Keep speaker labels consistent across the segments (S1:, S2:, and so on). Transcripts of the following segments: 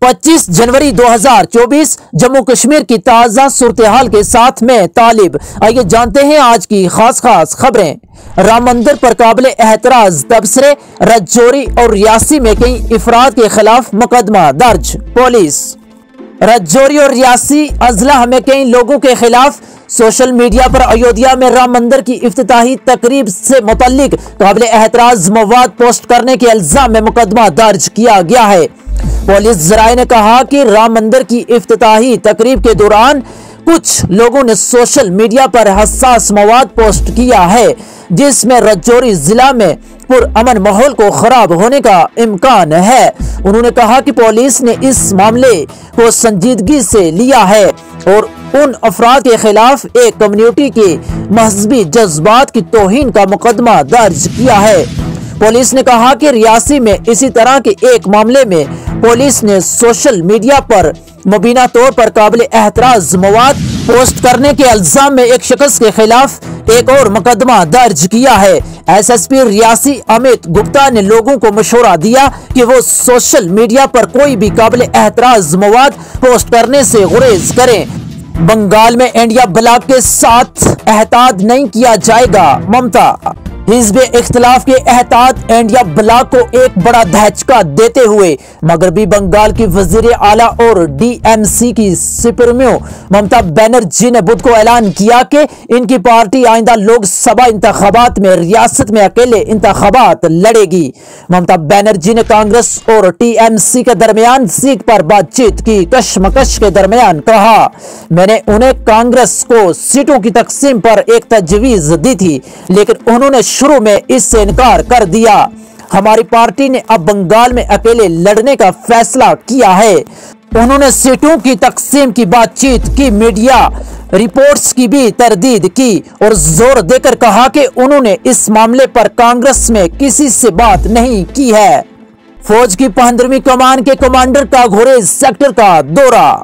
S1: 25 जनवरी 2024 जम्मू कश्मीर की ताजा सूरत हाल के साथ में तालिब। आइए जानते हैं आज की खास खबरें। राम मंदिर पर काबिल एहतराज तबसरे, रजौरी और रियासी में कई अफराद के खिलाफ मुकदमा दर्ज। पुलिस रजौरी और रियासी अजला में कई लोगों के खिलाफ सोशल मीडिया पर अयोध्या में राम मंदिर की इफ्तिताही तकरीब से मुतल्लिक काबिल एहतराज मवाद पोस्ट करने के इल्जाम में मुकदमा दर्ज किया गया है। पुलिस जराये ने कहा कि राम मंदिर की इफ्तिताही तकरीब के दौरान कुछ लोगों ने सोशल मीडिया पर हसास मवाद पोस्ट किया है, जिसमें रजौरी जिला में पुरअमन माहौल को खराब होने का इम्कान है। उन्होंने कहा कि पुलिस ने इस मामले को संजीदगी से लिया है और उन अफराद के खिलाफ एक कम्युनिटी के मजहबी जज्बात की तौहीन का मुकदमा दर्ज किया है। पुलिस ने कहा कि रियासी में इसी तरह के एक मामले में पुलिस ने सोशल मीडिया पर मुबीना तौर पर काबिल एहतराज मवाद पोस्ट करने के इल्जाम में एक शख्स के खिलाफ एक और मुकदमा दर्ज किया है। एसएसपी रियासी अमित गुप्ता ने लोगों को मशवरा दिया कि वो सोशल मीडिया पर कोई भी काबिल एहतराज मवाद पोस्ट करने से गुरेज करें। बंगाल में इंडिया ब्लॉक के साथ एहतियात नहीं किया जाएगा। ममता हिज़्ब इख्तिलाफ के एहतियात इंडिया ब्लॉक को एक बड़ा धचका देते हुए मगरबी बंगाल की वजीर आला और डीएमसी की सुप्रीमो ममता बनर्जी ने बुध को ऐलान किया कि इनकी पार्टी आइंदा लोकसभा इंतखाबात में रियासत में अकेले इंतखाबात लड़ेगी। ममता बनर्जी ने कांग्रेस और टीएमसी के दरमियान सीट पर बातचीत की कशमकश के दरमियान कहा, मैंने उन्हें कांग्रेस को सीटों की तकसीम पर एक तजवीज दी थी, लेकिन उन्होंने शुरू में इससे इनकार कर दिया। हमारी पार्टी ने अब बंगाल में अकेले लड़ने का फैसला किया है। उन्होंने सीटों की तकसीम की बातचीत की, मीडिया रिपोर्ट्स की भी तरदीद की और जोर देकर कहा कि उन्होंने इस मामले पर कांग्रेस में किसी से बात नहीं की है। फौज की 15वीं कमान के कमांडर का गुरेज सेक्टर का दौरा।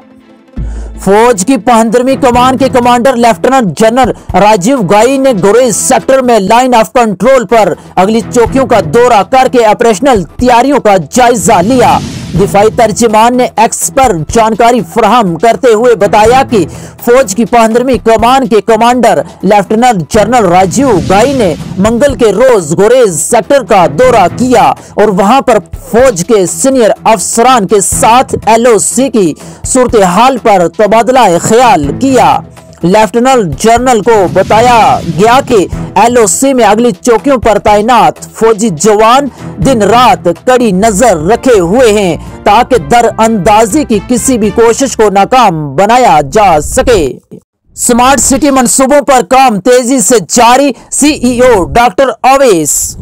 S1: फौज की 15वीं कमान के कमांडर लेफ्टिनेंट जनरल राजीव गाई ने गुरेज सेक्टर में लाइन ऑफ कंट्रोल पर अगली चौकियों का दौरा करके ऑपरेशनल तैयारियों का जायजा लिया। दिफाई तर्जुमान ने एक्स पर जानकारी फराहम करते हुए बताया कि फौज की 15वीं कमान के कमांडर लेफ्टिनेंट जनरल राजीव गाई ने मंगल के रोज गुरेज सेक्टर का दौरा किया और वहां पर फौज के सीनियर अफसरान के साथ एलओसी की सूरत हाल पर तबादला ख्याल किया। लेफ्टिनेंट जनरल को बताया गया कि एलओसी में अगली चौकियों पर तैनात फौजी जवान दिन रात कड़ी नजर रखे हुए हैं ताकि दरअंदाजी की किसी भी कोशिश को नाकाम बनाया जा सके। स्मार्ट सिटी मंसूबों पर काम तेजी से जारी, CEO doctor Awais.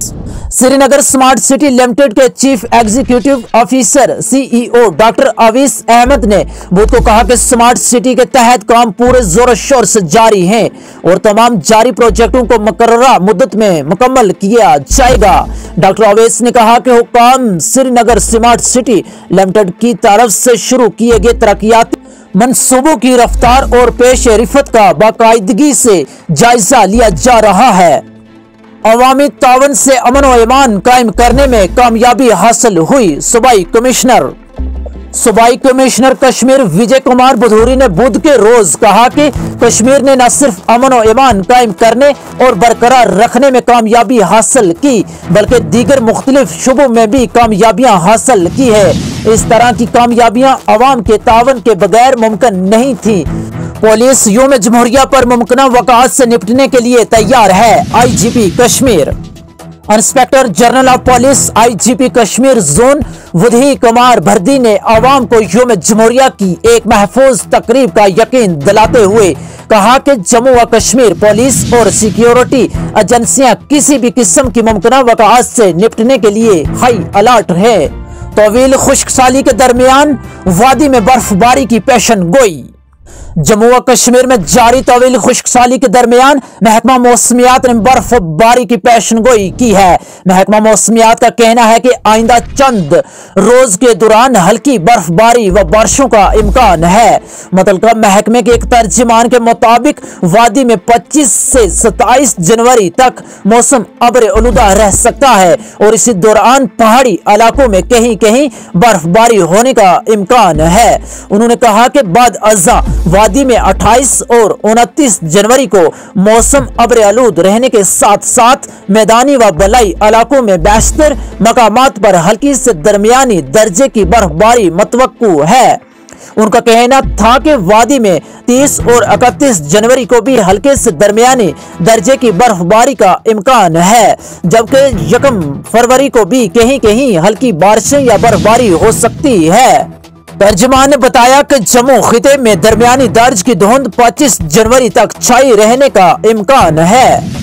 S1: Srinagar smart city limited के chief executive officer CEO doctor Awais Ahmad ने बुध को कहा कि स्मार्ट सिटी के तहत काम पूरे जोर शोर से जारी है और तमाम जारी प्रोजेक्टों को मुकर्ररा मुद्दत में मुकम्मल किया जाएगा। डॉक्टर अवैस ने कहा कि हुक्काम श्रीनगर स्मार्ट सिटी लिमिटेड की तरफ से शुरू किए गए तरक्याती मंसूबों की रफ्तार और पेश रिफत का बाकायदगी से जायजा लिया जा रहा है। अवामी तावन से अमन व ईमान कायम करने में कामयाबी हासिल हुई। सूबाई कमिश्नर कश्मीर विजय कुमार भदौरी ने बुध के रोज कहा कि कश्मीर ने न सिर्फ अमन व ईमान कायम करने और बरकरार रखने में कामयाबी हासिल की, बल्कि दीगर मुख्तलिफ शुबों में भी कामयाबियां हासिल की है। इस तरह की कामयाबियां अवाम के तावन के बगैर मुमकिन नहीं थी। पुलिस यौम जमहूरिया पर मुमकिन वक़ात से निपटने के लिए तैयार है। IGP Kashmir inspector general of police IGP Kashmir zone वधी कुमार भर्दी ने आवाम को यौम जमहूरिया की एक महफूज तकरीब का यकीन दिलाते हुए कहा कि जम्मू व कश्मीर पुलिस और सिक्योरिटी एजेंसियां किसी भी किस्म की मुमकिन वक़ात से निपटने के लिए हाई अलर्ट है। तवील खुश्क साली के दरमियान वादी में बर्फबारी की पेशन गोई। जम्मू व कश्मीर में जारी तवील खुश्कसाली के दरमियान महकमा मौसमियात ने बर्फबारी की पेशनगोई की है। महकमा मौसमियात का कहना है कि आइंदा चंद रोज के दौरान हल्की बर्फबारी व बारिशों का इम्कान है। मुतल्लिका महकमे के एक तर्जुमान के मुताबिक वादी में 25 से 27 जनवरी तक मौसम अब्र आलूदा रह सकता है और इसी दौरान पहाड़ी इलाकों में कहीं कहीं बर्फबारी होने का इम्कान है। उन्होंने कहा कि बाद अज़ा वादी में 28 और 29 जनवरी को मौसम अब्र आलूद रहने के साथ साथ मैदानी व बलाई इलाकों में बेशतर मकामात पर हल्की से दरमियानी दर्जे की बर्फबारी मतवक्कु है। उनका कहना था कि वादी में 30 और 31 जनवरी को भी हल्के से दरमियानी दर्जे की बर्फबारी का इम्कान है, जबकि 1 फरवरी को भी कहीं कहीं हल्की बारिशें या बर्फबारी हो सकती है। तर्जुमान ने बताया कि जम्मू खिते में दरमियानी दर्ज की धुंध 25 जनवरी तक छाई रहने का इम्कान है।